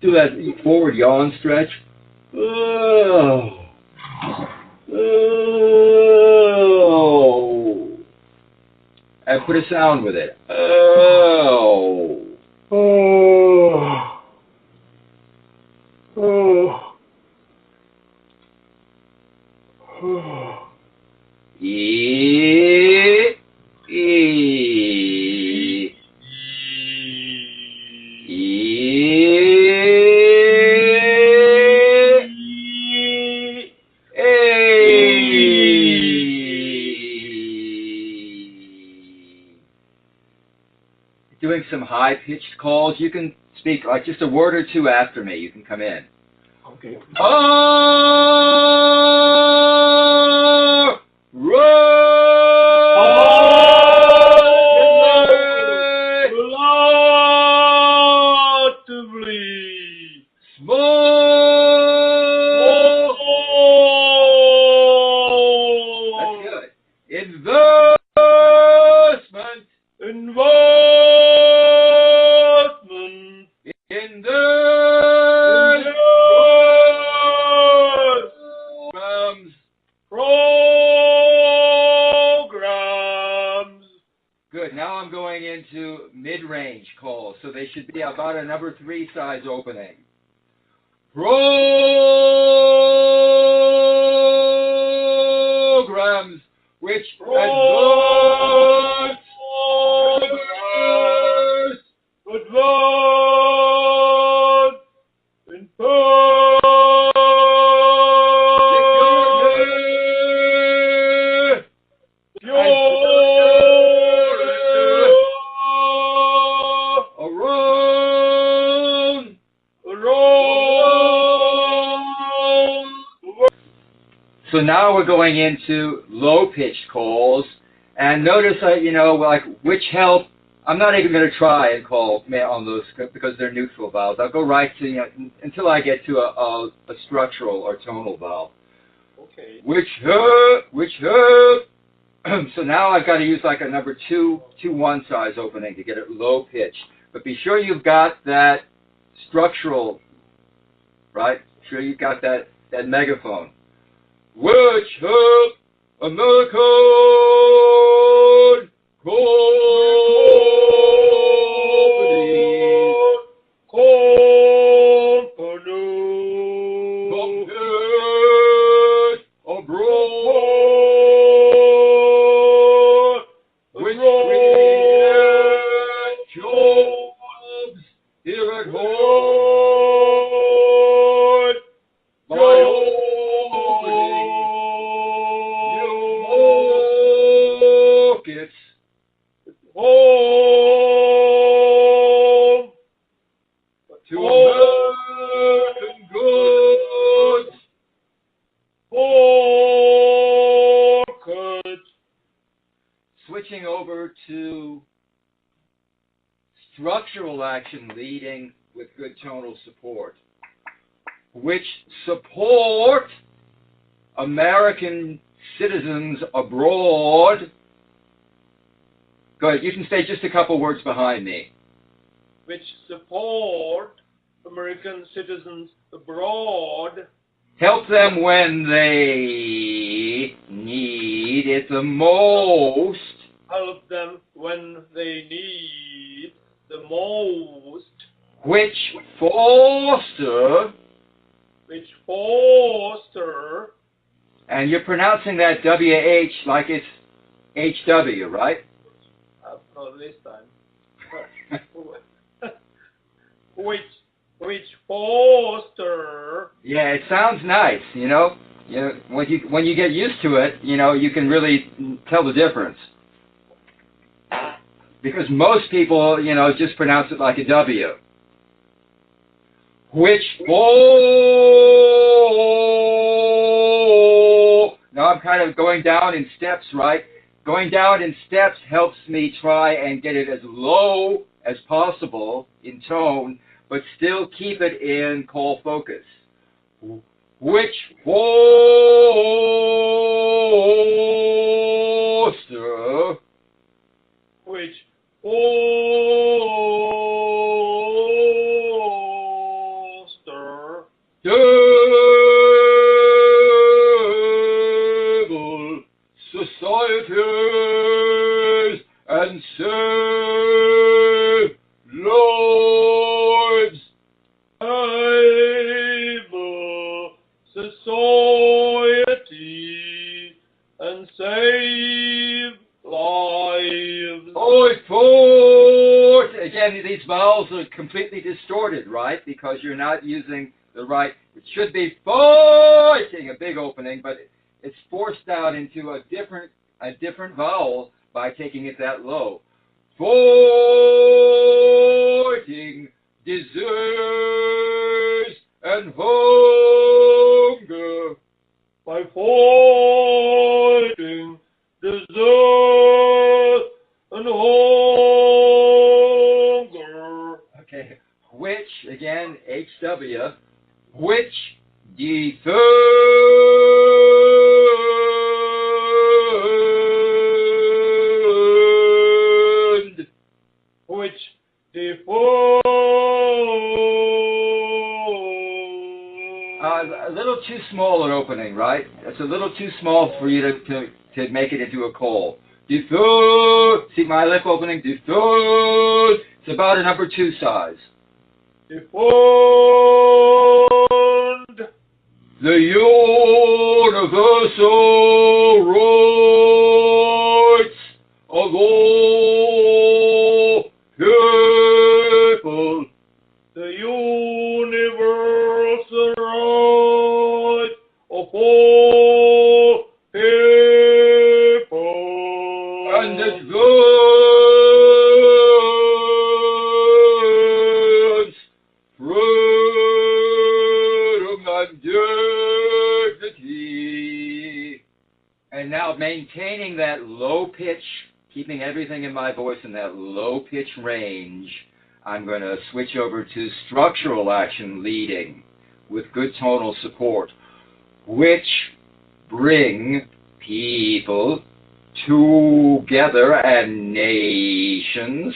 Do that forward yawn stretch. Oh. Oh. And put a sound with it. Oh. Oh. Oh. Oh. E. E. Doing some high-pitched calls. You can speak like just a word or two after me. You can come in. Okay. Oh, Relatively small. That's good. Investment. Investment In the programs. Good. Now I'm going into mid-range calls, so they should be about a number 3 size opening. Programs which advance in So now we're going into low-pitched calls, and notice that, like which help. I'm not even going to try and call on those because they're neutral vowels. I'll go right to, until I get to a structural or tonal vowel. Okay. Which help. So now I've got to use like a number 2-1 size opening to get it low pitch. But be sure you've got that structural, right? Sure you've got that megaphone. Which help American abroad, which create jobs here at home. By opening new markets. Home to American goods. Market. Switching over to structural action leading with good tonal support, which support American citizens abroad. Go ahead, you can say just a couple words behind me. Which support American citizens abroad. Help them when they need it the most. Help them when they need the most. Which foster. And you're pronouncing that WH like it's HW, right? Not this time. Which foster. Yeah, it sounds nice, when you get used to it, you can really tell the difference. Because most people, just pronounce it like a W. Which now I'm kind of going down in steps, right? Going down in steps helps me try and get it as low as possible in tone, but still keep it in call focus. Which foster. Which and save lives. Able society and save lives. Oh, fort! Again, these vowels are completely distorted, right? Because you're not using the right. It should be fighting, a big opening, but it's forced out into a different vowel by taking it that low. Fighting disease and hunger. By fighting disease and hunger. Okay, which, again, HW, which defend, Which defend. a little too small an opening, right? It's a little too small for you to make it into a call. Defend, see my lip opening, defend. It's about a number 2 size. Defend The universal rights of all people. the universal right of all people And advance freedom and dignity. And now maintaining that low pitch, keeping everything in my voice in that low pitch range, I'm going to switch over to structural action leading with good tonal support, which bring people together and nations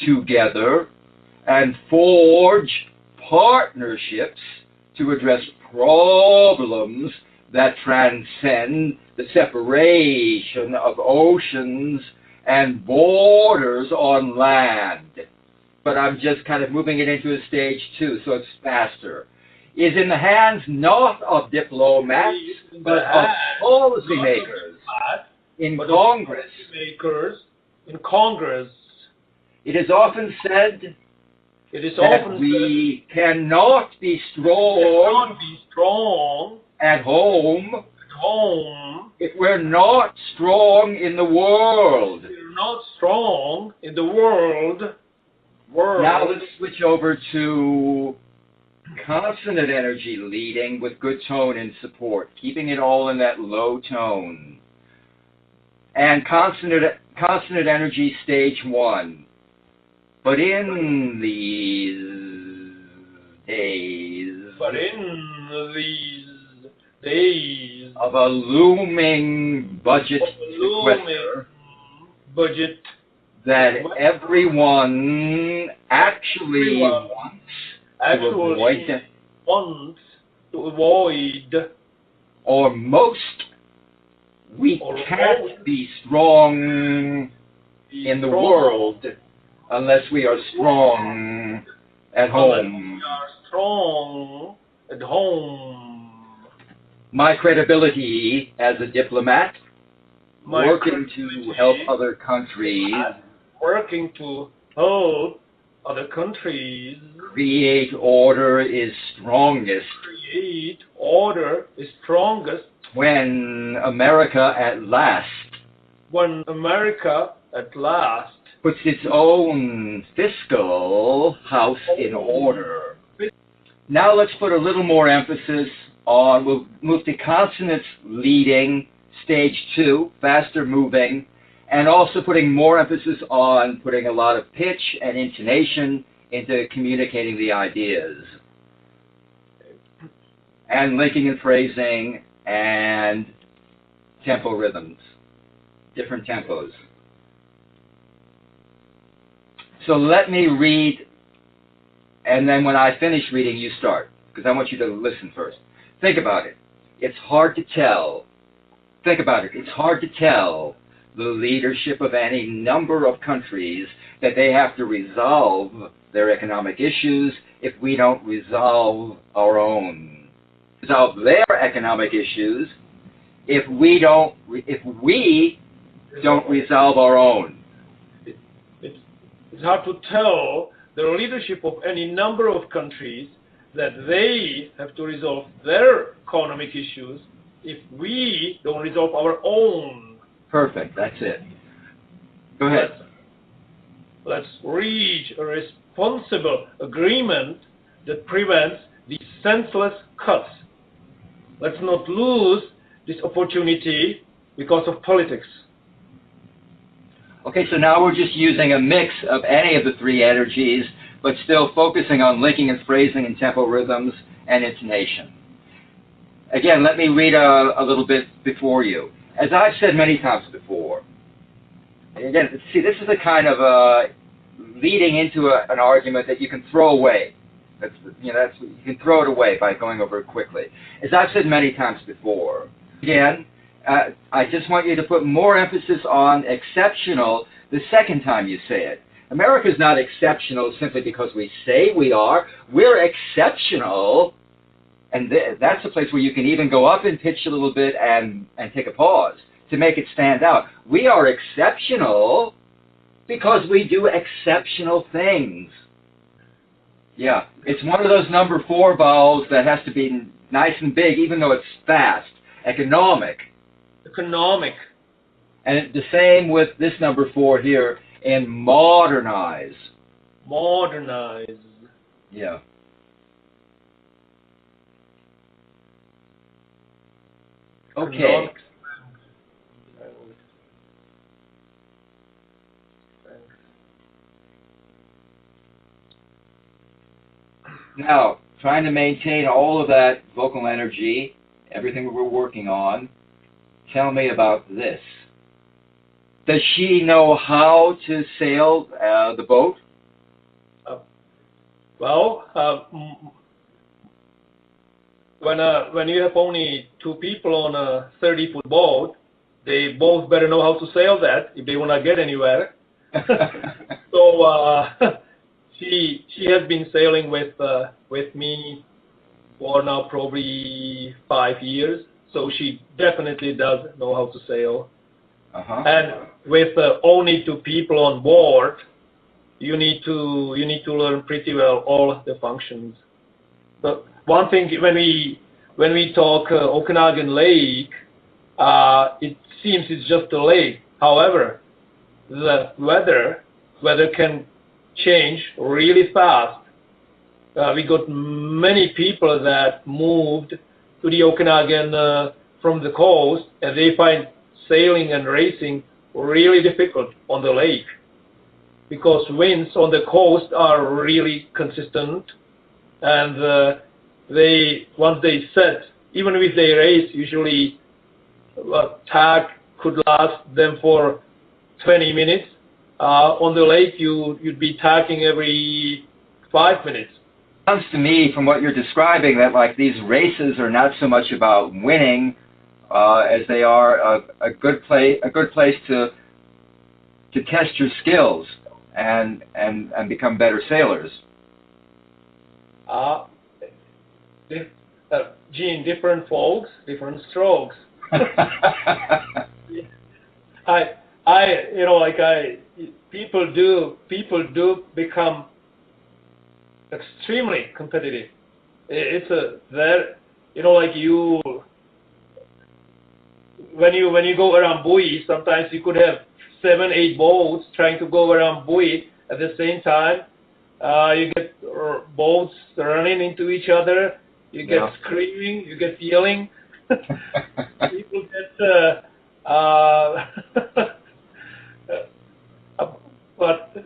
together and forge partnerships to address problems that transcend the separation of oceans and borders on land. But I'm just kind of moving it into a stage 2, so it's faster. Is in the hands not of diplomats, but of policymakers in Congress. Makers in Congress. It is often said It is that often we cannot be strong cannot be strong at home at home. if we're not strong in the world. We're not strong in the world. Now let's switch over to consonant energy leading with good tone and support, keeping it all in that low tone. And consonant energy stage 1. But in these days of a looming budget sequester, budget that everyone actually wants to avoid, or most, we can't be strong in the world unless we are strong at home. We are strong at home. My credibility as a diplomat, working to help other countries, create order is strongest when America at last puts its own fiscal house in order. Now let's put a little more emphasis on, we'll move to consonants leading, stage 2, faster moving, and also putting more emphasis on putting a lot of pitch and intonation into communicating the ideas. And linking and phrasing and tempo rhythms, different tempos. So let me read, and then when I finish reading, you start, because I want you to listen first. Think about it. It's hard to tell. Think about it. It's hard to tell the leadership of any number of countries that they have to resolve their economic issues if we don't resolve our own. Resolve their economic issues if we don't resolve our own. It's hard to tell the leadership of any number of countries that they have to resolve their economic issues if we don't resolve our own. Perfect, that's it. Go ahead. Let's reach a responsible agreement that prevents these senseless cuts. Let's not lose this opportunity because of politics. Okay, so now we're just using a mix of any of the three energies, but still focusing on linking and phrasing and tempo rhythms and intonation. Again, let me read a little bit before you. As I've said many times before, again, see, this is a kind of leading into an argument that you can throw away. You can throw it away by going over it quickly. As I've said many times before, again, I just want you to put more emphasis on exceptional the second time you say it. America's not exceptional simply because we say we are. We're exceptional, and that's a place where you can even go up in pitch a little bit and take a pause to make it stand out. We are exceptional because we do exceptional things. Yeah, it's one of those number 4 vowels that has to be nice and big, even though it's fast. Economic. Economic. And the same with this number 4 here in modernize. Modernize. Yeah. Okay. Economic. Now, trying to maintain all of that vocal energy, everything we're working on, tell me about this. Does she know how to sail the boat? When you have only 2 people on a 30-foot boat, they both better know how to sail that if they want to get anywhere. So she has been sailing with me for now probably 5 years. So she definitely does know how to sail. And with only 2 people on board, you need to learn pretty well all the functions. But one thing, when we talk Okanagan Lake, it seems it's just a lake. However, the weather can change really fast. We got many people that moved to the Okanagan from the coast, and they find sailing and racing really difficult on the lake because winds on the coast are really consistent, and once they set, even if they race, usually a tag could last them for 20 minutes. On the lake, you'd be tagging every 5 minutes. Sounds to me, from what you're describing, that like these races are not so much about winning as they are a good place to test your skills and become better sailors. Gene, different folks, different strokes. People do become extremely competitive. When you go around buoy, sometimes you could have 7, 8 boats trying to go around buoy at the same time. You get boats running into each other. You get screaming. You get yelling. People get. But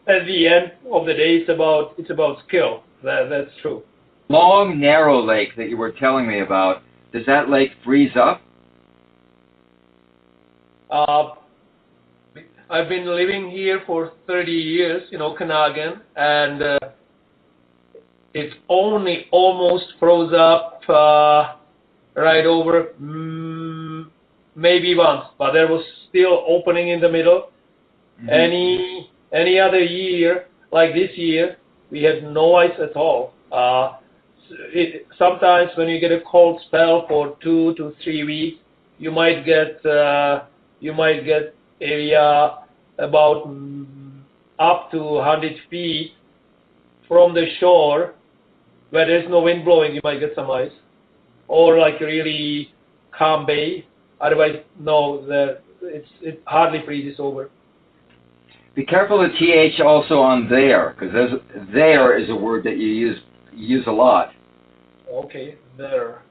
at the end of the day, it's about skill. That's true. Long, narrow lake that you were telling me about, does that lake freeze up? I've been living here for 30 years in Okanagan, and it's only almost froze up right over maybe once, but there was still opening in the middle. Mm-hmm. Any other year, like this year, we had no ice at all. Sometimes when you get a cold spell for 2 to 3 weeks, you might get area about up to 100 feet from the shore where there's no wind blowing. You might get some ice, or like a really calm bay. Otherwise, no, it hardly freezes over. Be careful of TH also on there, because there is a word that you use a lot. Okay, there.